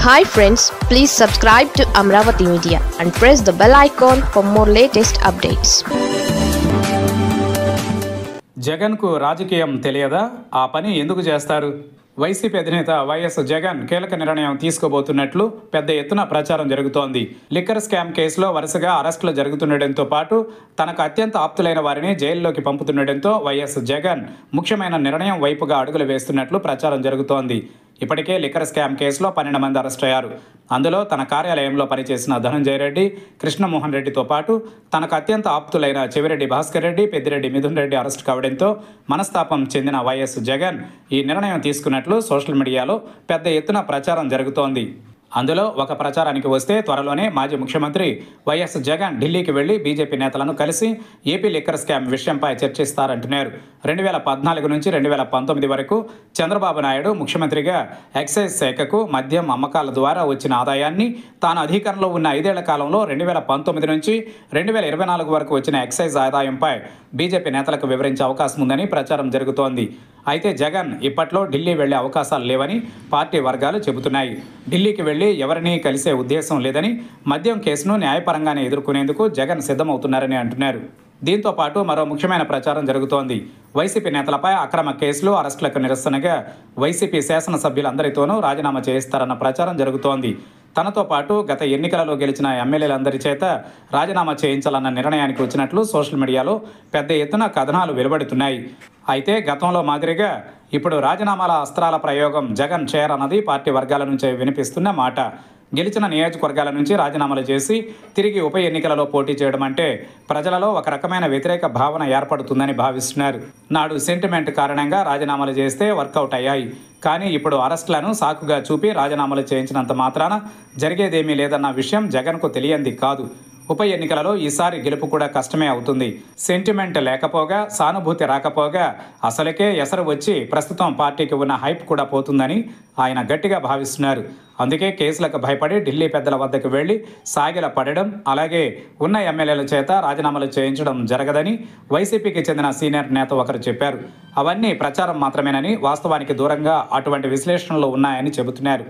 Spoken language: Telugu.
Hi friends, please subscribe to Amravati Media and press the bell icon for more latest updates. జగన్కు రాజకీయం తెలియదా? ఆ పని ఎందుకు చేస్తారు? వైసీపీ అధినేత వైఎస్ జగన్ కీలక నిర్ణయం తీసుకోబోతున్నట్లు పెద్ద ఎత్తున ప్రచారం జరుగుతోంది. లిక్కర్ స్కామ్ కేసులో వరుసగా అరెస్టులు జరుగుతుండటంతో పాటు తనకు అత్యంత ఆప్తులైన వారిని జైల్లోకి పంపుతుండటంతో వైఎస్ జగన్ ముఖ్యమైన నిర్ణయం వైపుగా అడుగులు వేస్తున్నట్లు ప్రచారం జరుగుతోంది. ఇప్పటికే లిక్కర్ స్కామ్ కేసులో 12 మంది అరెస్ట్ అయ్యారు. అందులో తన కార్యాలయంలో పనిచేసిన ధనంజయ రెడ్డి, కృష్ణమోహన్ రెడ్డితో పాటు తనకు అత్యంత ఆప్తులైన చెవిరెడ్డి భాస్కర్ రెడ్డి, పెద్దిరెడ్డి మిథున్ రెడ్డి అరెస్ట్ కావడంతో మనస్తాపం చెందిన వైఎస్ జగన్ ఈ నిర్ణయం తీసుకున్నట్లు సోషల్ మీడియాలో పెద్ద ఎత్తున ప్రచారం జరుగుతోంది. అందులో ఒక ప్రచారానికి వస్తే త్వరలోనే మాజీ ముఖ్యమంత్రి వైఎస్ జగన్ ఢిల్లీకి వెళ్లి బీజేపీ నేతలను కలిసి ఏపీ లిక్కర్ స్కామ్ విషయంపై చర్చిస్తారంటున్నారు. 2014 నుంచి 2019 వరకు చంద్రబాబు నాయుడు ముఖ్యమంత్రిగా ఎక్సైజ్ శాఖకు మద్యం అమ్మకాల ద్వారా వచ్చిన ఆదాయాన్ని తాను అధికారంలో ఉన్న 5 ఏళ్ల కాలంలో 2019 నుంచి 2024 వరకు వచ్చిన ఎక్సైజ్ ఆదాయంపై బీజేపీ నేతలకు వివరించే అవకాశం ఉందని ప్రచారం జరుగుతోంది. అయితే జగన్ ఇప్పట్లో ఢిల్లీ వెళ్లే అవకాశాలు లేవని పార్టీ వర్గాలు చెబుతున్నాయి. ఢిల్లీకి వెళ్లి ఎవరినీ కలిసే ఉద్దేశం లేదని, మద్యం కేసును న్యాయపరంగానే ఎదుర్కొనేందుకు జగన్ సిద్ధమవుతున్నారని అంటున్నారు. దీంతో పాటు మరో ముఖ్యమైన ప్రచారం జరుగుతోంది. వైసీపీ నేతలపై అక్రమ కేసులు, అరెస్టులకు నిరసనగా వైసీపీ శాసనసభ్యులందరితోనూ రాజీనామా చేయిస్తారన్న ప్రచారం జరుగుతోంది. తనతో పాటు గత ఎన్నికలలో గెలిచిన ఎమ్మెల్యేలందరి చేత రాజీనామా చేయించాలన్న నిర్ణయానికి వచ్చినట్లు సోషల్ మీడియాలో పెద్ద ఎత్తున కథనాలు వెలువడుతున్నాయి. అయితే గతంలో మాదిరిగా ఇప్పుడు రాజీనామాల అస్త్రాల ప్రయోగం జగన్ చేయరన్నది పార్టీ వర్గాల నుంచే వినిపిస్తున్న మాట. గెలిచిన నియోజకవర్గాల నుంచి రాజీనామాలు చేసి తిరిగి ఉప ఎన్నికలలో పోటీ చేయడం అంటే ప్రజలలో ఒక రకమైన వ్యతిరేక భావన ఏర్పడుతుందని భావిస్తున్నారు. నాడు సెంటిమెంట్ కారణంగా రాజీనామాలు చేస్తే వర్కౌట్ అయ్యాయి. కానీ ఇప్పుడు అరెస్టులను సాకుగా చూపి రాజీనామాలు చేయించినంత మాత్రాన జరిగేదేమీ లేదన్న విషయం జగన్కు తెలియంది కాదు. ఉప ఎన్నికలలో ఈసారి గెలుపు కూడా కష్టమే అవుతుంది. సెంటిమెంట్ లేకపోగా, సానుభూతి రాకపోగా అసలుకే ఎసరు వచ్చి ప్రస్తుతం పార్టీకి ఉన్న హైప్ కూడా పోతుందని ఆయన గట్టిగా భావిస్తున్నారు. అందుకే కేసులకు భయపడి ఢిల్లీ పెద్దల వద్దకు వెళ్లి సాగిల పడడం, అలాగే ఉన్న ఎమ్మెల్యేల చేత రాజీనామాలు చేయించడం జరగదని వైసీపీకి చెందిన సీనియర్ నేత ఒకరు చెప్పారు. అవన్నీ ప్రచారం మాత్రమేనని, వాస్తవానికి దూరంగా అటువంటి విశ్లేషణలు ఉన్నాయని చెబుతున్నారు.